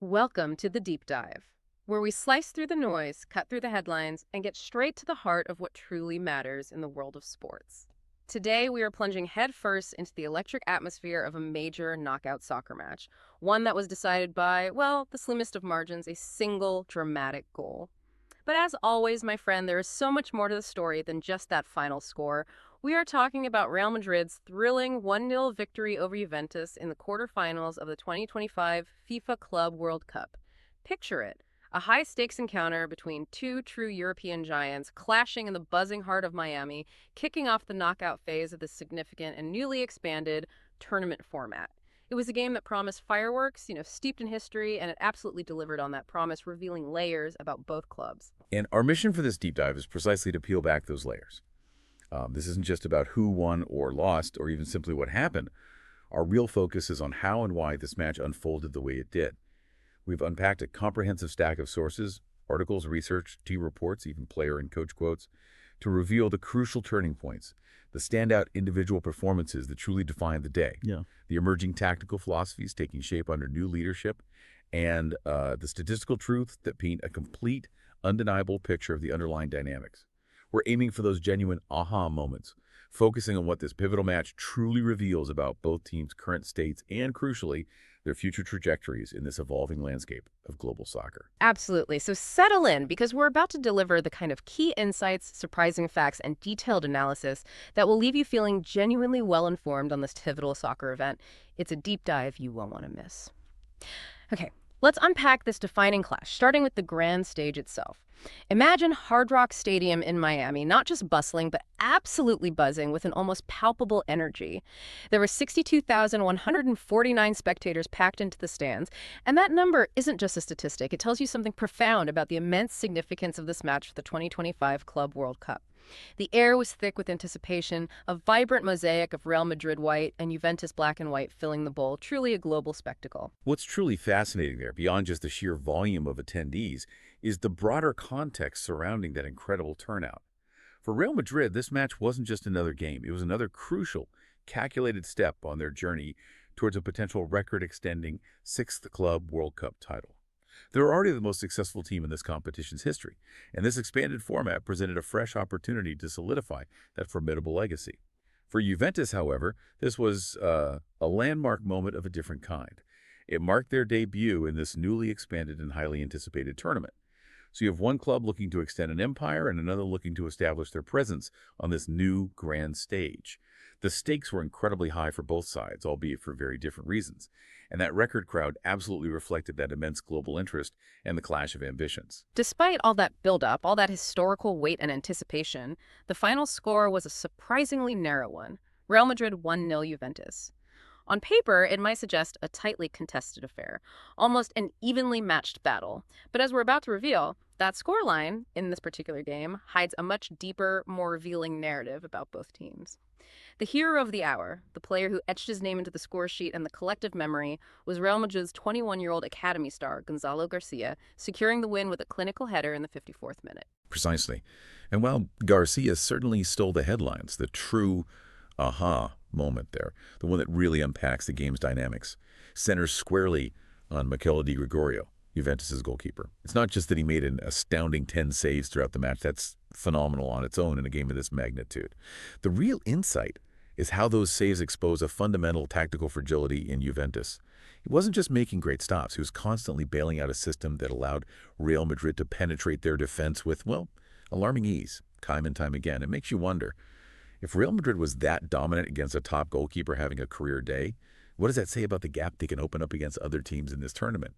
Welcome to the Deep Dive, where we slice through the noise, cut through the headlines, and get straight to the heart of what truly matters in the world of sports. Today, we are plunging headfirst into the electric atmosphere of a major knockout soccer match, one that was decided by, well, the slimmest of margins, a single dramatic goal. But as always, my friend, there is so much more to the story than just that final score. We are talking about Real Madrid's thrilling 1-0 victory over Juventus in the quarterfinals of the 2025 FIFA Club World Cup. Picture it, a high-stakes encounter between two true European giants clashing in the buzzing heart of Miami, kicking off the knockout phase of this significant and newly expanded tournament format. It was a game that promised fireworks, steeped in history, and it absolutely delivered on that promise, revealing layers about both clubs. And our mission for this deep dive is precisely to peel back those layers. This isn't just about who won or lost, or even simply what happened. Our real focus is on how and why this match unfolded the way it did. We've unpacked a comprehensive stack of sources, articles, research, team reports, even player and coach quotes, to reveal the crucial turning points, the standout individual performances that truly defined the day, the emerging tactical philosophies taking shape under new leadership, and the statistical truth that paint a complete, undeniable picture of the underlying dynamics. We're aiming for those genuine aha moments, focusing on what this pivotal match truly reveals about both teams' current states and, crucially, their future trajectories in this evolving landscape of global soccer. Absolutely. So settle in because we're about to deliver the kind of key insights, surprising facts, and detailed analysis that will leave you feeling genuinely well-informed on this pivotal soccer event. It's a deep dive you won't want to miss. Okay, let's unpack this defining clash, starting with the grand stage itself. Imagine Hard Rock Stadium in Miami, not just bustling, but absolutely buzzing with an almost palpable energy. There were 62,149 spectators packed into the stands, and that number isn't just a statistic. It tells you something profound about the immense significance of this match for the 2025 Club World Cup. The air was thick with anticipation, a vibrant mosaic of Real Madrid white and Juventus black and white filling the bowl, truly a global spectacle. What's truly fascinating there, beyond just the sheer volume of attendees, is the broader context surrounding that incredible turnout. For Real Madrid, this match wasn't just another game. It was another crucial, calculated step on their journey towards a potential record-extending sixth Club World Cup title. They were already the most successful team in this competition's history, and this expanded format presented a fresh opportunity to solidify that formidable legacy. For Juventus, however, this was a landmark moment of a different kind. It marked their debut in this newly expanded and highly anticipated tournament. So you have one club looking to extend an empire and another looking to establish their presence on this new grand stage. The stakes were incredibly high for both sides, albeit for very different reasons. And that record crowd absolutely reflected that immense global interest and the clash of ambitions. Despite all that buildup, all that historical weight and anticipation, the final score was a surprisingly narrow one. Real Madrid 1-0 Juventus. On paper, it might suggest a tightly contested affair, almost an evenly matched battle. But as we're about to reveal, that scoreline in this particular game hides a much deeper, more revealing narrative about both teams. The hero of the hour, the player who etched his name into the score sheet and the collective memory, was Real Madrid's 21-year-old academy star, Gonzalo Garcia, securing the win with a clinical header in the 54th minute. Precisely. And while Garcia certainly stole the headlines, the true aha moment there, the one that really unpacks the game's dynamics, centers squarely on Michele Di Gregorio, Juventus' goalkeeper. It's not just that he made an astounding 10 saves throughout the match. That's phenomenal on its own in a game of this magnitude. The real insight is how those saves expose a fundamental tactical fragility in Juventus. He wasn't just making great stops. He was constantly bailing out a system that allowed Real Madrid to penetrate their defense with, well, alarming ease, time and time again. It makes you wonder, if Real Madrid was that dominant against a top goalkeeper having a career day, what does that say about the gap they can open up against other teams in this tournament?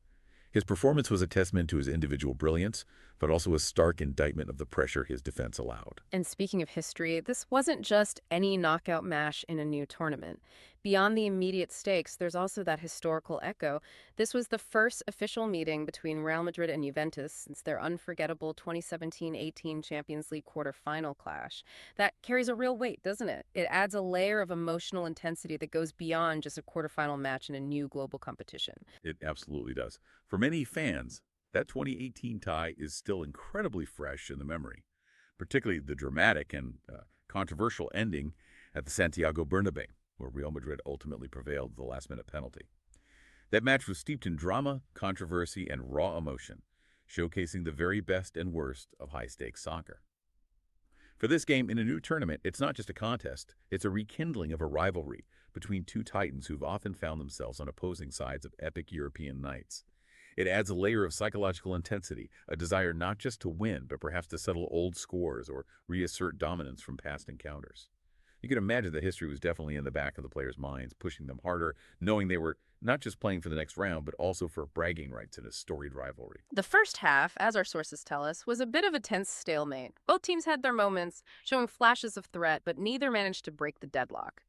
His performance was a testament to his individual brilliance, but also a stark indictment of the pressure his defense allowed. And speaking of history, this wasn't just any knockout match in a new tournament. Beyond the immediate stakes, there's also that historical echo. This was the first official meeting between Real Madrid and Juventus since their unforgettable 2017-18 Champions League quarterfinal clash. That carries a real weight, doesn't it? It adds a layer of emotional intensity that goes beyond just a quarterfinal match in a new global competition. It absolutely does. For many fans, that 2018 tie is still incredibly fresh in the memory, particularly the dramatic and controversial ending at the Santiago Bernabeu, where Real Madrid ultimately prevailed with the last-minute penalty. That match was steeped in drama, controversy, and raw emotion, showcasing the very best and worst of high-stakes soccer. For this game in a new tournament, it's not just a contest, it's a rekindling of a rivalry between two titans who've often found themselves on opposing sides of epic European nights. It adds a layer of psychological intensity, a desire not just to win, but perhaps to settle old scores or reassert dominance from past encounters. You can imagine that history was definitely in the back of the players' minds, pushing them harder, knowing they were not just playing for the next round, but also for bragging rights in a storied rivalry. The first half, as our sources tell us, was a bit of a tense stalemate. Both teams had their moments, showing flashes of threat, but neither managed to break the deadlock.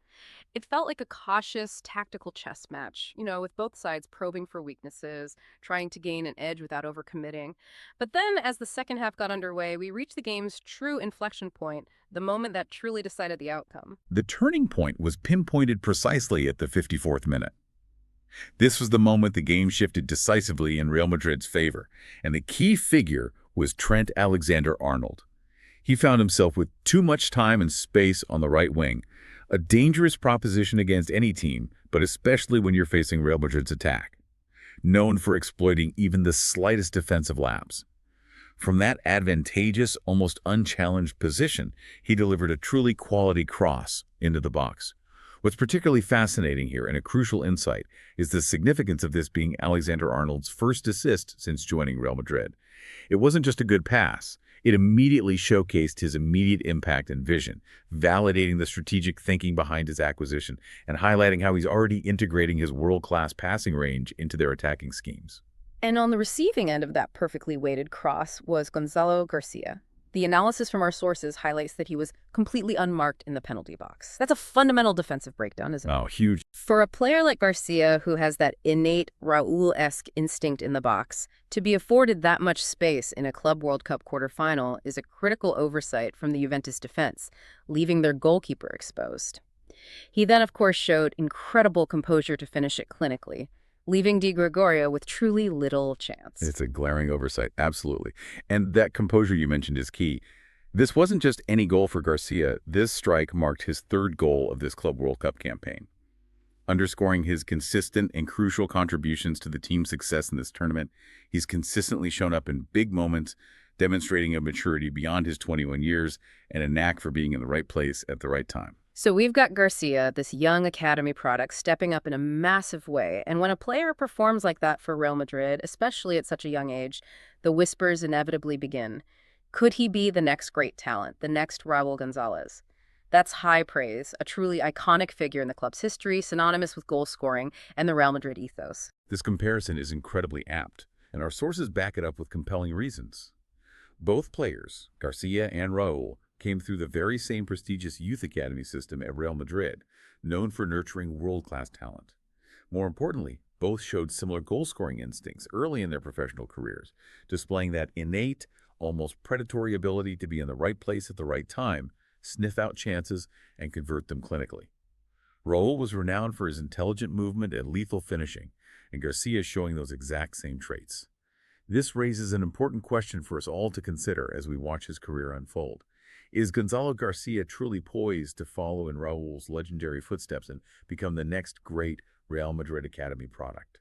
It felt like a cautious, tactical chess match, with both sides probing for weaknesses, trying to gain an edge without overcommitting. But then, as the second half got underway, we reached the game's true inflection point, the moment that truly decided the outcome. The turning point was pinpointed precisely at the 54th minute. This was the moment the game shifted decisively in Real Madrid's favor, and the key figure was Trent Alexander-Arnold. He found himself with too much time and space on the right wing, a dangerous proposition against any team, but especially when you're facing Real Madrid's attack, known for exploiting even the slightest defensive lapse. From that advantageous, almost unchallenged position, he delivered a truly quality cross into the box. What's particularly fascinating here, and a crucial insight, is the significance of this being Alexander-Arnold's first assist since joining Real Madrid. It wasn't just a good pass. It immediately showcased his immediate impact and vision, validating the strategic thinking behind his acquisition and highlighting how he's already integrating his world-class passing range into their attacking schemes. And on the receiving end of that perfectly weighted cross was Gonzalo Garcia. The analysis from our sources highlights that he was completely unmarked in the penalty box. That's a fundamental defensive breakdown, isn't it? Oh, huge. For a player like Garcia, who has that innate Raul-esque instinct in the box, to be afforded that much space in a Club World Cup quarterfinal is a critical oversight from the Juventus defense, leaving their goalkeeper exposed. He then, of course, showed incredible composure to finish it clinically, leaving Di Gregorio with truly little chance. It's a glaring oversight, absolutely. And that composure you mentioned is key. This wasn't just any goal for Garcia. This strike marked his third goal of this Club World Cup campaign, underscoring his consistent and crucial contributions to the team's success in this tournament. He's consistently shown up in big moments, demonstrating a maturity beyond his 21 years and a knack for being in the right place at the right time. So we've got Garcia, this young academy product, stepping up in a massive way. And when a player performs like that for Real Madrid, especially at such a young age, the whispers inevitably begin. Could he be the next great talent, the next Raul Gonzalez? That's high praise, a truly iconic figure in the club's history, synonymous with goal scoring and the Real Madrid ethos. This comparison is incredibly apt, and our sources back it up with compelling reasons. Both players, Garcia and Raul, came through the very same prestigious youth academy system at Real Madrid, known for nurturing world-class talent. More importantly, both showed similar goal-scoring instincts early in their professional careers, displaying that innate, almost predatory ability to be in the right place at the right time, sniff out chances, and convert them clinically. Raul was renowned for his intelligent movement and lethal finishing, and Garcia showing those exact same traits. This raises an important question for us all to consider as we watch his career unfold. Is Gonzalo Garcia truly poised to follow in Raul's legendary footsteps and become the next great Real Madrid Academy product?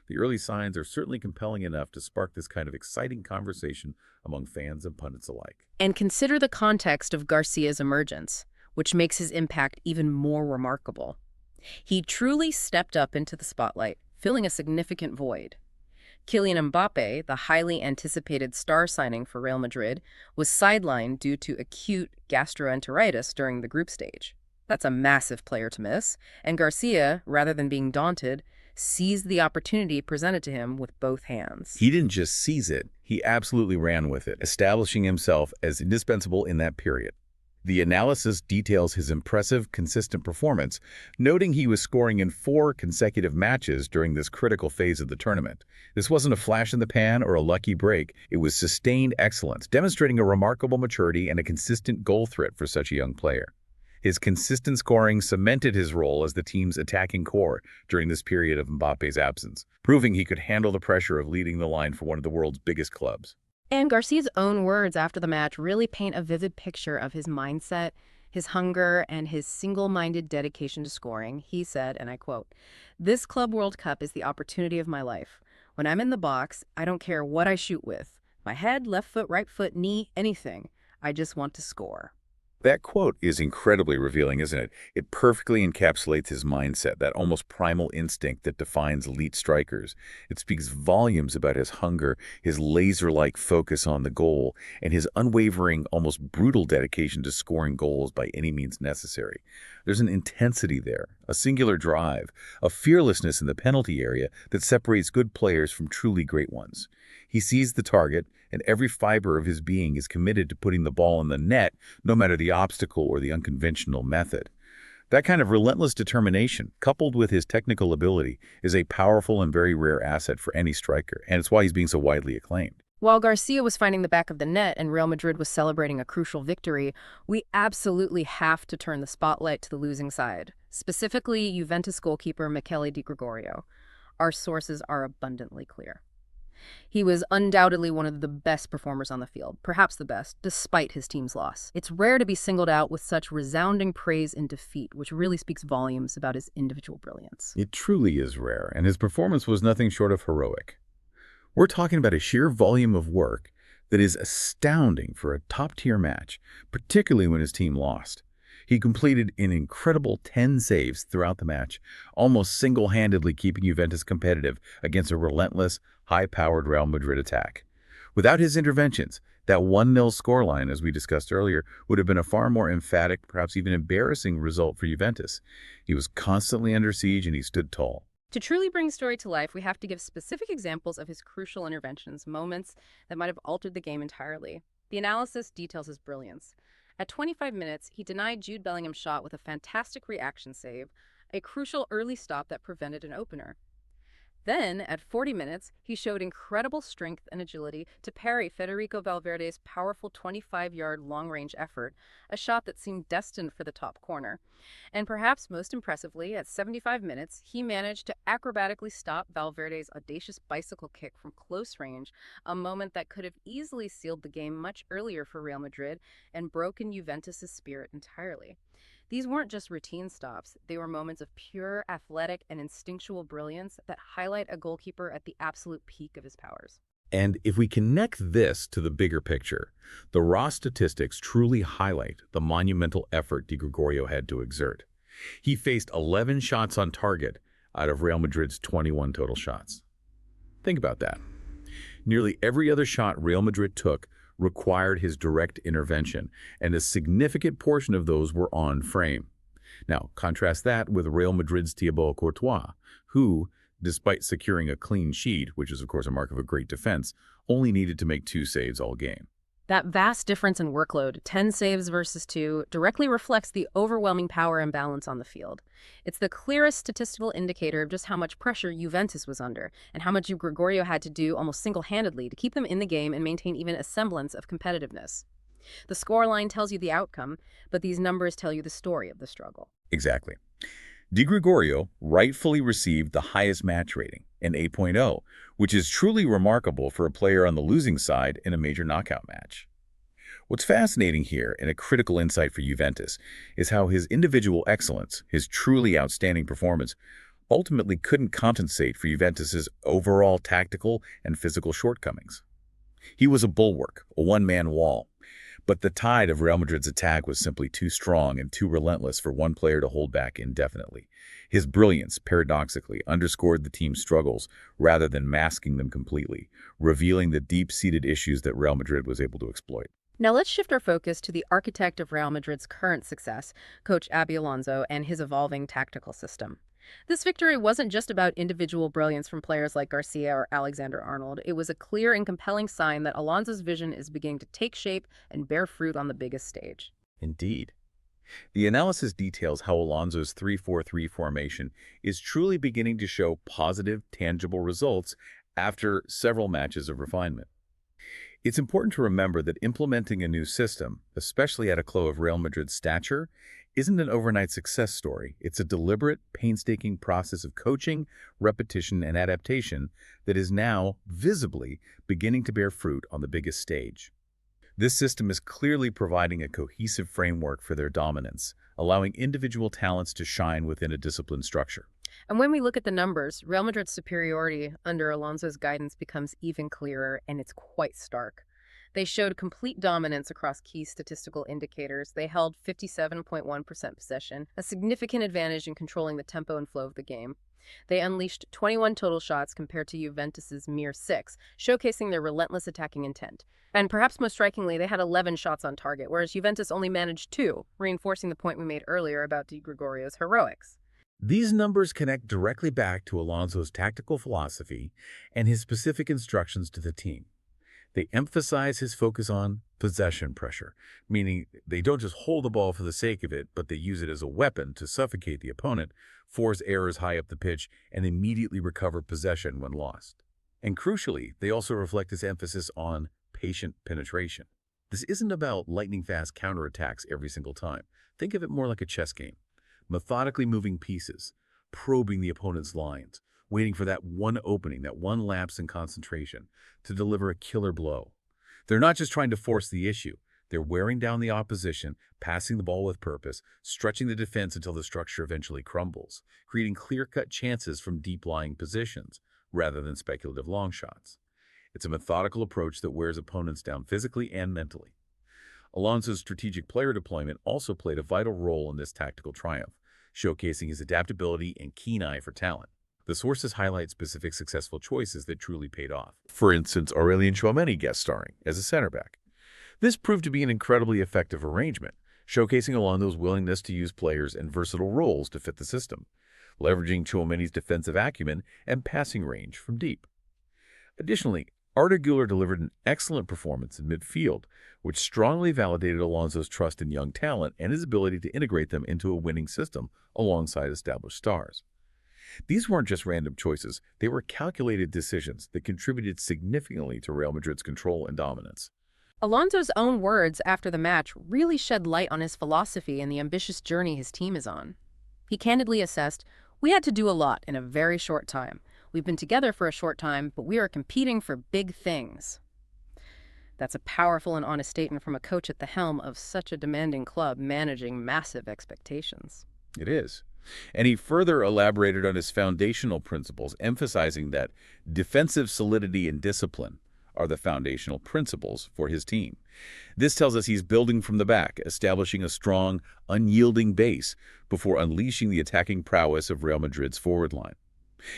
The early signs are certainly compelling enough to spark this kind of exciting conversation among fans and pundits alike. And consider the context of Garcia's emergence, which makes his impact even more remarkable. He truly stepped up into the spotlight, filling a significant void. Kylian Mbappe, the highly anticipated star signing for Real Madrid, was sidelined due to acute gastroenteritis during the group stage. That's a massive player to miss, and Garcia, rather than being daunted, seized the opportunity presented to him with both hands. He didn't just seize it, he absolutely ran with it, establishing himself as indispensable in that period. The analysis details his impressive, consistent performance, noting he was scoring in 4 consecutive matches during this critical phase of the tournament. This wasn't a flash in the pan or a lucky break. It was sustained excellence, demonstrating a remarkable maturity and a consistent goal threat for such a young player. His consistent scoring cemented his role as the team's attacking core during this period of Mbappe's absence, proving he could handle the pressure of leading the line for one of the world's biggest clubs. And Garcia's own words after the match really paint a vivid picture of his mindset his hunger, and his single-minded dedication to scoring, he said, and I quote, "This Club World Cup is the opportunity of my life. When I'm in the box, I don't care what I shoot with. My head, left foot, right foot, knee, anything. I just want to score." That quote is incredibly revealing, isn't it? It perfectly encapsulates his mindset, that almost primal instinct that defines elite strikers. It speaks volumes about his hunger, his laser-like focus on the goal, and his unwavering, almost brutal dedication to scoring goals by any means necessary. There's an intensity there, a singular drive, a fearlessness in the penalty area that separates good players from truly great ones. He sees the target, and every fiber of his being is committed to putting the ball in the net, no matter the obstacle or the unconventional method. That kind of relentless determination, coupled with his technical ability, is a powerful and very rare asset for any striker, and it's why he's being so widely acclaimed. While Garcia was finding the back of the net and Real Madrid was celebrating a crucial victory, we absolutely have to turn the spotlight to the losing side, specifically Juventus goalkeeper Michele Di Gregorio. Our sources are abundantly clear. He was undoubtedly one of the best performers on the field, perhaps the best, despite his team's loss. It's rare to be singled out with such resounding praise in defeat, which really speaks volumes about his individual brilliance. It truly is rare, and his performance was nothing short of heroic. We're talking about a sheer volume of work that is astounding for a top-tier match, particularly when his team lost. He completed an incredible 10 saves throughout the match, almost single-handedly keeping Juventus competitive against a relentless, high-powered Real Madrid attack. Without his interventions, that 1-0 scoreline, as we discussed earlier, would have been a far more emphatic, perhaps even embarrassing result for Juventus. He was constantly under siege and he stood tall. To truly bring story to life, we have to give specific examples of his crucial interventions, moments that might have altered the game entirely. The analysis details his brilliance. At 25 minutes, he denied Jude Bellingham's shot with a fantastic reaction save, a crucial early stop that prevented an opener. Then, at 40 minutes, he showed incredible strength and agility to parry Federico Valverde's powerful 25-yard long-range effort, a shot that seemed destined for the top corner. And perhaps most impressively, at 75 minutes, he managed to acrobatically stop Valverde's audacious bicycle kick from close range, a moment that could have easily sealed the game much earlier for Real Madrid and broken Juventus' spirit entirely. These weren't just routine stops, they were moments of pure athletic and instinctual brilliance that highlight a goalkeeper at the absolute peak of his powers. And if we connect this to the bigger picture, the raw statistics truly highlight the monumental effort Di Gregorio had to exert. He faced 11 shots on target out of Real Madrid's 21 total shots. Think about that. Nearly every other shot Real Madrid took required his direct intervention, and a significant portion of those were on frame. Now, contrast that with Real Madrid's Thibaut Courtois, who, despite securing a clean sheet, which is of course a mark of a great defense, only needed to make 2 saves all game. That vast difference in workload, 10 saves versus 2, directly reflects the overwhelming power imbalance on the field. It's the clearest statistical indicator of just how much pressure Juventus was under and how much Gregorio had to do almost single-handedly to keep them in the game and maintain even a semblance of competitiveness. The scoreline tells you the outcome, but these numbers tell you the story of the struggle. Exactly. Di Gregorio rightfully received the highest match rating, an 8.0, which is truly remarkable for a player on the losing side in a major knockout match. What's fascinating here, and a critical insight for Juventus, is how his individual excellence, his truly outstanding performance, ultimately couldn't compensate for Juventus's overall tactical and physical shortcomings. He was a bulwark, a one-man wall, but the tide of Real Madrid's attack was simply too strong and too relentless for one player to hold back indefinitely. His brilliance, paradoxically, underscored the team's struggles rather than masking them completely, revealing the deep-seated issues that Real Madrid was able to exploit. Now let's shift our focus to the architect of Real Madrid's current success, Coach Xabi Alonso, and his evolving tactical system. This victory wasn't just about individual brilliance from players like Garcia or Alexander-Arnold. It was a clear and compelling sign that Alonso's vision is beginning to take shape and bear fruit on the biggest stage. Indeed. The analysis details how Alonso's 3-4-3 formation is truly beginning to show positive, tangible results after several matches of refinement. It's important to remember that implementing a new system, especially at a club of Real Madrid's stature, isn't an overnight success story. It's a deliberate, painstaking process of coaching, repetition, and adaptation that is now visibly beginning to bear fruit on the biggest stage. This system is clearly providing a cohesive framework for their dominance, allowing individual talents to shine within a disciplined structure. And when we look at the numbers, Real Madrid's superiority under Alonso's guidance becomes even clearer, and it's quite stark. They showed complete dominance across key statistical indicators. They held 57.1% possession, a significant advantage in controlling the tempo and flow of the game. They unleashed 21 total shots compared to Juventus's mere 6, showcasing their relentless attacking intent. And perhaps most strikingly, they had 11 shots on target, whereas Juventus only managed 2, reinforcing the point we made earlier about Di Gregorio's heroics. These numbers connect directly back to Alonso's tactical philosophy and his specific instructions to the team. They emphasize his focus on possession pressure, meaning they don't just hold the ball for the sake of it, but they use it as a weapon to suffocate the opponent, force errors high up the pitch, and immediately recover possession when lost. And crucially, they also reflect his emphasis on patient penetration. This isn't about lightning-fast counterattacks every single time. Think of it more like a chess game. Methodically moving pieces, probing the opponent's lines, waiting for that one opening, that one lapse in concentration to deliver a killer blow. They're not just trying to force the issue. They're wearing down the opposition, passing the ball with purpose, stretching the defense until the structure eventually crumbles, creating clear-cut chances from deep-lying positions rather than speculative long shots. It's a methodical approach that wears opponents down physically and mentally. Alonso's strategic player deployment also played a vital role in this tactical triumph, showcasing his adaptability and keen eye for talent. The sources highlight specific successful choices that truly paid off. For instance, Aurelien Tchouameni guest starring as a center back. This proved to be an incredibly effective arrangement, showcasing Alonso's willingness to use players in versatile roles to fit the system, leveraging Tchouameni's defensive acumen and passing range from deep. Additionally, Arda Güler delivered an excellent performance in midfield, which strongly validated Alonso's trust in young talent and his ability to integrate them into a winning system alongside established stars. These weren't just random choices, they were calculated decisions that contributed significantly to Real Madrid's control and dominance. Alonso's own words after the match really shed light on his philosophy and the ambitious journey his team is on. He candidly assessed, "We had to do a lot in a very short time. We've been together for a short time, but we are competing for big things." That's a powerful and honest statement from a coach at the helm of such a demanding club managing massive expectations. It is. And he further elaborated on his foundational principles, emphasizing that defensive solidity and discipline are the foundational principles for his team. This tells us he's building from the back, establishing a strong, unyielding base before unleashing the attacking prowess of Real Madrid's forward line.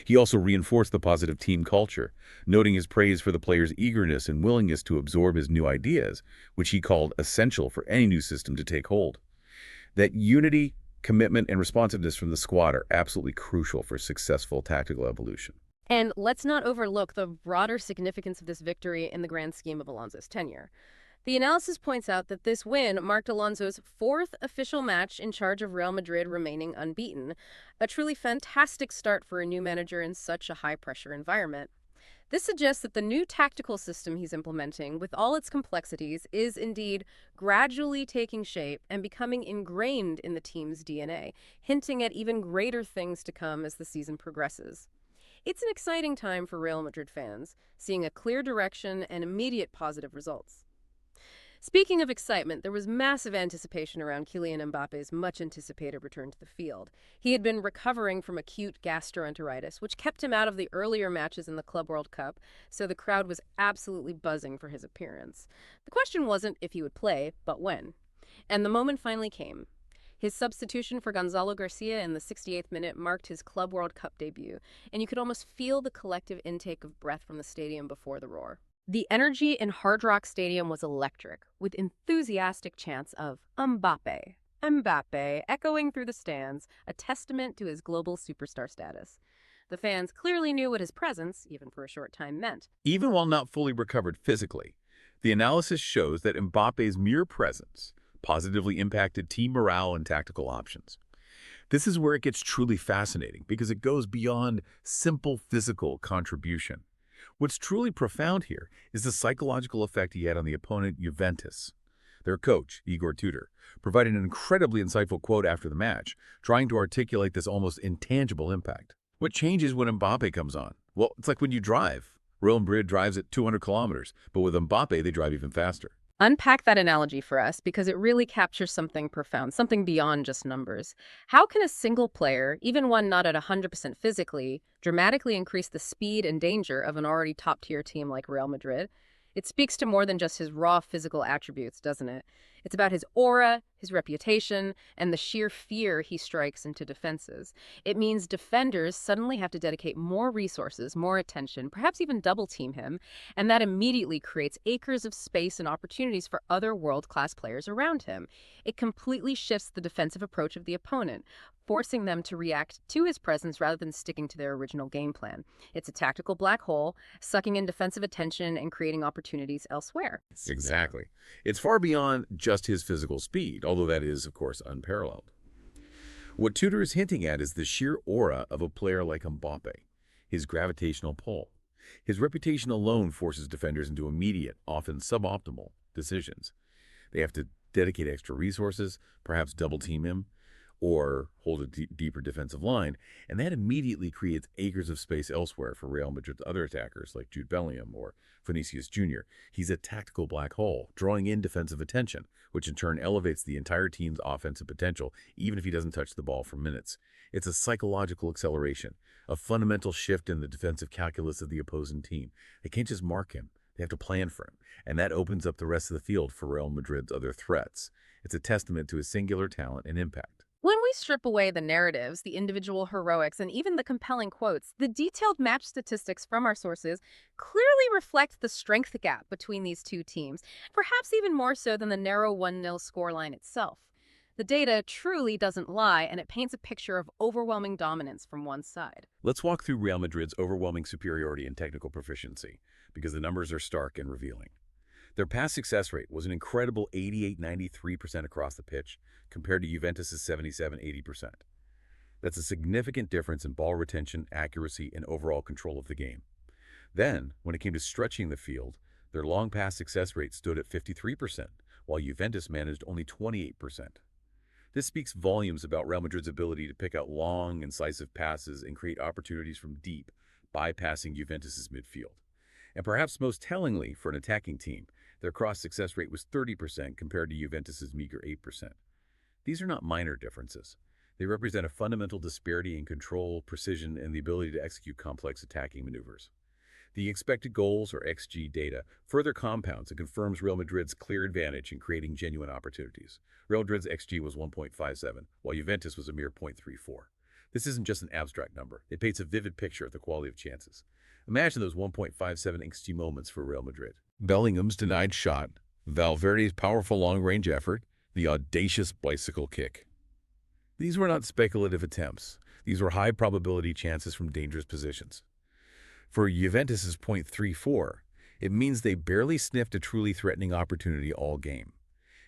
He also reinforced the positive team culture, noting his praise for the players' eagerness and willingness to absorb his new ideas, which he called essential for any new system to take hold. That unity, commitment, and responsiveness from the squad are absolutely crucial for successful tactical evolution. And let's not overlook the broader significance of this victory in the grand scheme of Alonso's tenure. The analysis points out that this win marked Alonso's 4th official match in charge of Real Madrid remaining unbeaten, a truly fantastic start for a new manager in such a high-pressure environment. This suggests that the new tactical system he's implementing, with all its complexities, is indeed gradually taking shape and becoming ingrained in the team's DNA, hinting at even greater things to come as the season progresses. It's an exciting time for Real Madrid fans, seeing a clear direction and immediate positive results. Speaking of excitement, there was massive anticipation around Kylian Mbappe's much-anticipated return to the field. He had been recovering from acute gastroenteritis, which kept him out of the earlier matches in the Club World Cup, so the crowd was absolutely buzzing for his appearance. The question wasn't if he would play, but when. And the moment finally came. His substitution for Gonzalo Garcia in the 68th minute marked his Club World Cup debut, and you could almost feel the collective intake of breath from the stadium before the roar. The energy in Hard Rock Stadium was electric, with enthusiastic chants of "Mbappe, Mbappe" echoing through the stands, a testament to his global superstar status. The fans clearly knew what his presence, even for a short time, meant. Even while not fully recovered physically, the analysis shows that Mbappe's mere presence positively impacted team morale and tactical options. This is where it gets truly fascinating, because it goes beyond simple physical contribution. What's truly profound here is the psychological effect he had on the opponent, Juventus. Their coach, Igor Tudor, provided an incredibly insightful quote after the match, trying to articulate this almost intangible impact. What changes when Mbappe comes on? Well, it's like when you drive. Real Madrid drives at 200 kilometers, but with Mbappe, they drive even faster. Unpack that analogy for us because it really captures something profound, something beyond just numbers. How can a single player, even one not at 100% physically, dramatically increase the speed and danger of an already top-tier team like Real Madrid? It speaks to more than just his raw physical attributes, doesn't it? It's about his aura, his reputation, and the sheer fear he strikes into defenses. It means defenders suddenly have to dedicate more resources, more attention, perhaps even double team him, and that immediately creates acres of space and opportunities for other world-class players around him. It completely shifts the defensive approach of the opponent, forcing them to react to his presence rather than sticking to their original game plan. It's a tactical black hole, sucking in defensive attention and creating opportunities elsewhere. Exactly. It's far beyond just his physical speed, although that is, of course, unparalleled. What Tudor is hinting at is the sheer aura of a player like Mbappe, his gravitational pull. His reputation alone forces defenders into immediate, often suboptimal, decisions. They have to dedicate extra resources, perhaps double-team him, or hold a deeper defensive line, and that immediately creates acres of space elsewhere for Real Madrid's other attackers like Jude Bellingham or Vinicius Jr. He's a tactical black hole, drawing in defensive attention, which in turn elevates the entire team's offensive potential, even if he doesn't touch the ball for minutes. It's a psychological acceleration, a fundamental shift in the defensive calculus of the opposing team. They can't just mark him. They have to plan for him, and that opens up the rest of the field for Real Madrid's other threats. It's a testament to his singular talent and impact. When we strip away the narratives, the individual heroics, and even the compelling quotes, the detailed match statistics from our sources clearly reflect the strength gap between these two teams, perhaps even more so than the narrow 1-0 scoreline itself. The data truly doesn't lie, and it paints a picture of overwhelming dominance from one side. Let's walk through Real Madrid's overwhelming superiority in technical proficiency, because the numbers are stark and revealing. Their pass success rate was an incredible 88-93% across the pitch, compared to Juventus' 77-80%. That's a significant difference in ball retention, accuracy, and overall control of the game. Then, when it came to stretching the field, their long pass success rate stood at 53%, while Juventus managed only 28%. This speaks volumes about Real Madrid's ability to pick out long, incisive passes and create opportunities from deep, bypassing Juventus' midfield. And perhaps most tellingly for an attacking team, their cross success rate was 30% compared to Juventus' meager 8%. These are not minor differences. They represent a fundamental disparity in control, precision, and the ability to execute complex attacking maneuvers. The expected goals, or XG data, further compounds and confirms Real Madrid's clear advantage in creating genuine opportunities. Real Madrid's XG was 1.57, while Juventus was a mere 0.34. This isn't just an abstract number. It paints a vivid picture of the quality of chances. Imagine those 1.57 XG moments for Real Madrid. Bellingham's denied shot, Valverde's powerful long-range effort, the audacious bicycle kick. These were not speculative attempts. These were high-probability chances from dangerous positions. For Juventus' 0.34, it means they barely sniffed a truly threatening opportunity all game.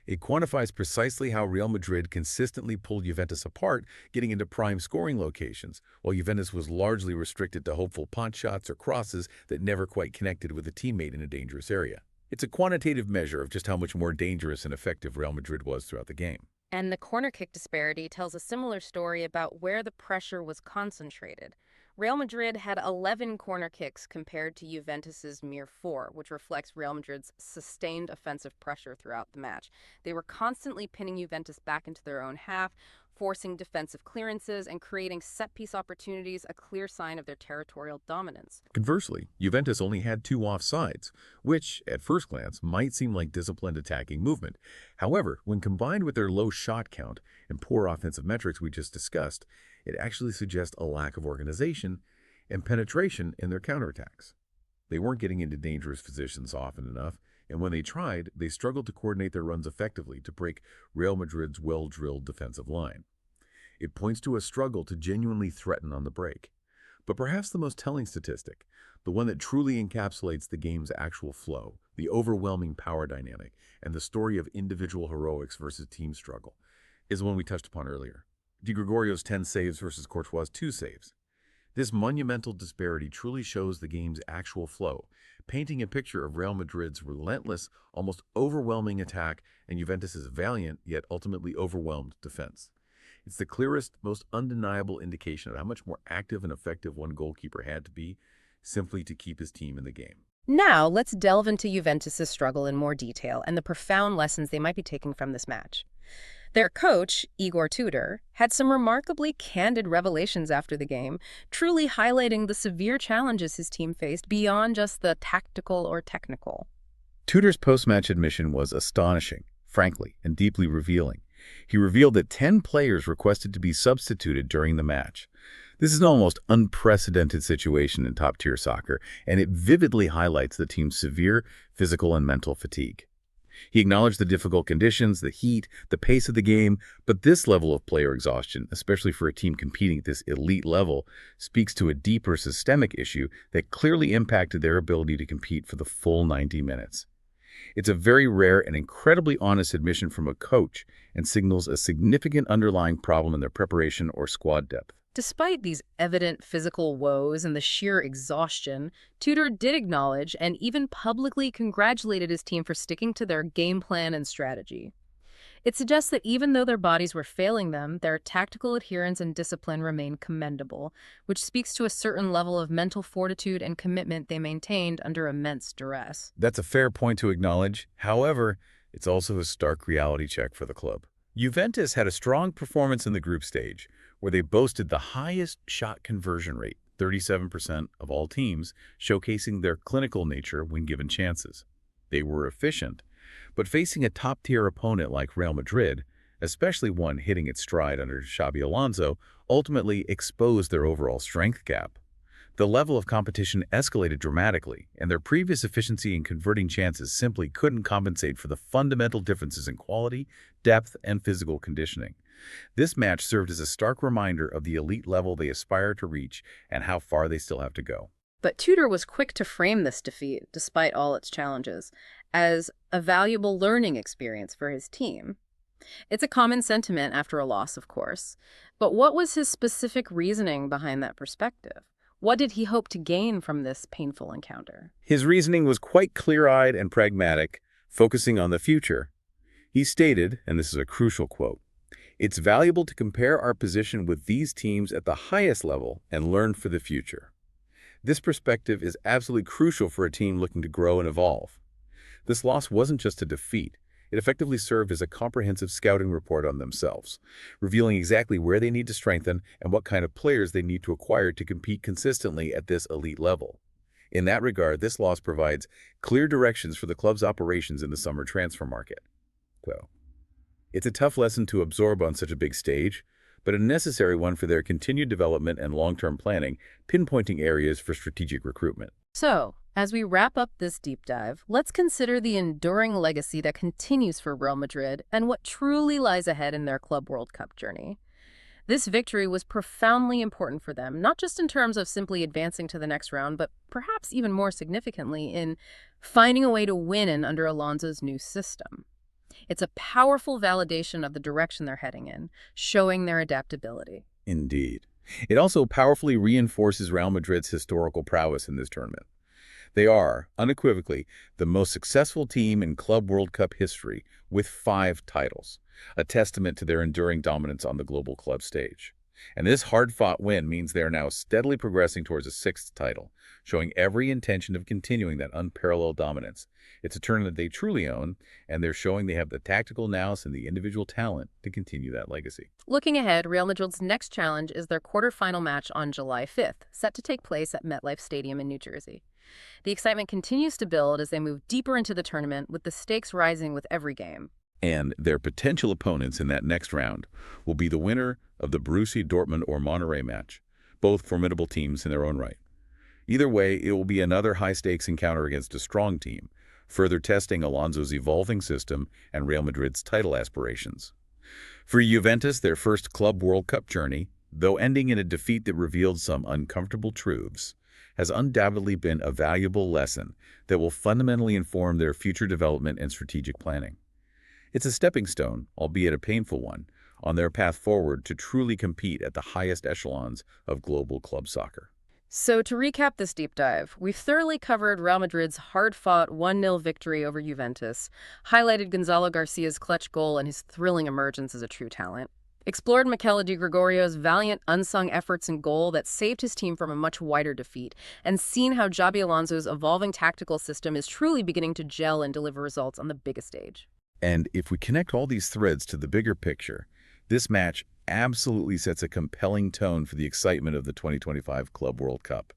It quantifies precisely how Real Madrid consistently pulled Juventus apart, getting into prime scoring locations, while Juventus was largely restricted to hopeful pot shots or crosses that never quite connected with a teammate in a dangerous area. It's a quantitative measure of just how much more dangerous and effective Real Madrid was throughout the game. And the corner kick disparity tells a similar story about where the pressure was concentrated. Real Madrid had 11 corner kicks compared to Juventus's mere 4, which reflects Real Madrid's sustained offensive pressure throughout the match. They were constantly pinning Juventus back into their own half, forcing defensive clearances and creating set-piece opportunities, a clear sign of their territorial dominance. Conversely, Juventus only had 2 offsides, which, at first glance, might seem like disciplined attacking movement. However, when combined with their low shot count and poor offensive metrics we just discussed, it actually suggests a lack of organization and penetration in their counterattacks. They weren't getting into dangerous positions often enough, and when they tried, they struggled to coordinate their runs effectively to break Real Madrid's well-drilled defensive line. It points to a struggle to genuinely threaten on the break. But perhaps the most telling statistic, the one that truly encapsulates the game's actual flow, the overwhelming power dynamic, and the story of individual heroics versus team struggle, is the one we touched upon earlier. Di Gregorio's 10 saves versus Courtois' 2 saves. This monumental disparity truly shows the game's actual flow, painting a picture of Real Madrid's relentless, almost overwhelming attack and Juventus' valiant yet ultimately overwhelmed defense. It's the clearest, most undeniable indication of how much more active and effective one goalkeeper had to be simply to keep his team in the game. Now, let's delve into Juventus' struggle in more detail and the profound lessons they might be taking from this match. Their coach, Igor Tudor, had some remarkably candid revelations after the game, truly highlighting the severe challenges his team faced beyond just the tactical or technical. Tudor's post-match admission was astonishing, frankly, and deeply revealing. He revealed that 10 players requested to be substituted during the match. This is an almost unprecedented situation in top-tier soccer, and it vividly highlights the team's severe physical and mental fatigue. He acknowledged the difficult conditions, the heat, the pace of the game, but this level of player exhaustion, especially for a team competing at this elite level, speaks to a deeper systemic issue that clearly impacted their ability to compete for the full 90 minutes. It's a very rare and incredibly honest admission from a coach and signals a significant underlying problem in their preparation or squad depth. Despite these evident physical woes and the sheer exhaustion, Tudor did acknowledge and even publicly congratulated his team for sticking to their game plan and strategy. It suggests that even though their bodies were failing them, their tactical adherence and discipline remained commendable, which speaks to a certain level of mental fortitude and commitment they maintained under immense duress. That's a fair point to acknowledge. However, it's also a stark reality check for the club. Juventus had a strong performance in the group stage, where they boasted the highest shot conversion rate, 37% of all teams, showcasing their clinical nature when given chances. They were efficient, but facing a top-tier opponent like Real Madrid, especially one hitting its stride under Xabi Alonso, ultimately exposed their overall strength gap. The level of competition escalated dramatically, and their previous efficiency in converting chances simply couldn't compensate for the fundamental differences in quality, depth, and physical conditioning. This match served as a stark reminder of the elite level they aspire to reach and how far they still have to go. But Tudor was quick to frame this defeat, despite all its challenges, as a valuable learning experience for his team. It's a common sentiment after a loss, of course. But what was his specific reasoning behind that perspective? What did he hope to gain from this painful encounter? His reasoning was quite clear-eyed and pragmatic, focusing on the future. He stated, and this is a crucial quote, "It's valuable to compare our position with these teams at the highest level and learn for the future." This perspective is absolutely crucial for a team looking to grow and evolve. This loss wasn't just a defeat. It effectively served as a comprehensive scouting report on themselves, revealing exactly where they need to strengthen and what kind of players they need to acquire to compete consistently at this elite level. In that regard, this loss provides clear directions for the club's operations in the summer transfer market. So, it's a tough lesson to absorb on such a big stage, but a necessary one for their continued development and long-term planning, pinpointing areas for strategic recruitment. So, as we wrap up this deep dive, let's consider the enduring legacy that continues for Real Madrid and what truly lies ahead in their Club World Cup journey. This victory was profoundly important for them, not just in terms of simply advancing to the next round, but perhaps even more significantly in finding a way to win under Alonso's new system. It's a powerful validation of the direction they're heading in, showing their adaptability. Indeed. It also powerfully reinforces Real Madrid's historical prowess in this tournament. They are, unequivocally, the most successful team in Club World Cup history with 5 titles, a testament to their enduring dominance on the global club stage. And this hard-fought win means they are now steadily progressing towards a 6th title, showing every intention of continuing that unparalleled dominance. It's a tournament they truly own, and they're showing they have the tactical nous and the individual talent to continue that legacy. Looking ahead, Real Madrid's next challenge is their quarterfinal match on July 5th, set to take place at MetLife Stadium in New Jersey. The excitement continues to build as they move deeper into the tournament, with the stakes rising with every game. And their potential opponents in that next round will be the winner of the Borussia Dortmund or Monterrey match, both formidable teams in their own right. Either way, it will be another high-stakes encounter against a strong team, further testing Alonso's evolving system and Real Madrid's title aspirations. For Juventus, their first Club World Cup journey, though ending in a defeat that revealed some uncomfortable truths, has undoubtedly been a valuable lesson that will fundamentally inform their future development and strategic planning. It's a stepping stone, albeit a painful one, on their path forward to truly compete at the highest echelons of global club soccer. So to recap this deep dive, we've thoroughly covered Real Madrid's hard-fought 1-0 victory over Juventus, highlighted Gonzalo Garcia's clutch goal and his thrilling emergence as a true talent. Explored Michele Di Gregorio's valiant, unsung efforts in goal that saved his team from a much wider defeat, and seen how Xabi Alonso's evolving tactical system is truly beginning to gel and deliver results on the biggest stage. And if we connect all these threads to the bigger picture, this match absolutely sets a compelling tone for the excitement of the 2025 Club World Cup.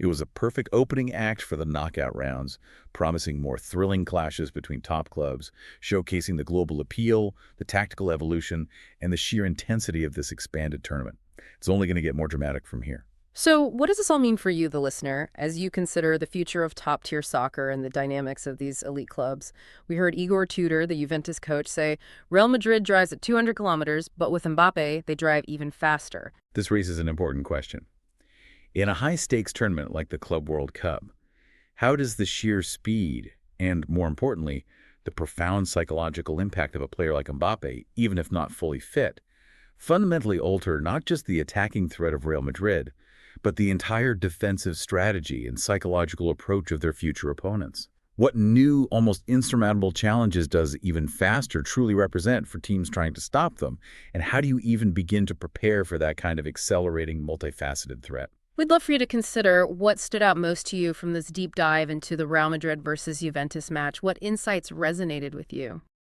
It was a perfect opening act for the knockout rounds, promising more thrilling clashes between top clubs, showcasing the global appeal, the tactical evolution, and the sheer intensity of this expanded tournament. It's only going to get more dramatic from here. So, what does this all mean for you, the listener, as you consider the future of top-tier soccer and the dynamics of these elite clubs? We heard Igor Tudor, the Juventus coach, say, Real Madrid drives at 200 kilometers, but with Mbappe, they drive even faster. This raises an important question. In a high-stakes tournament like the Club World Cup, how does the sheer speed and, more importantly, the profound psychological impact of a player like Mbappe, even if not fully fit, fundamentally alter not just the attacking threat of Real Madrid, but the entire defensive strategy and psychological approach of their future opponents? What new, almost insurmountable challenges does even faster truly represent for teams trying to stop them? And how do you even begin to prepare for that kind of accelerating, multifaceted threat? We'd love for you to consider what stood out most to you from this deep dive into the Real Madrid versus Juventus match. What insights resonated with you?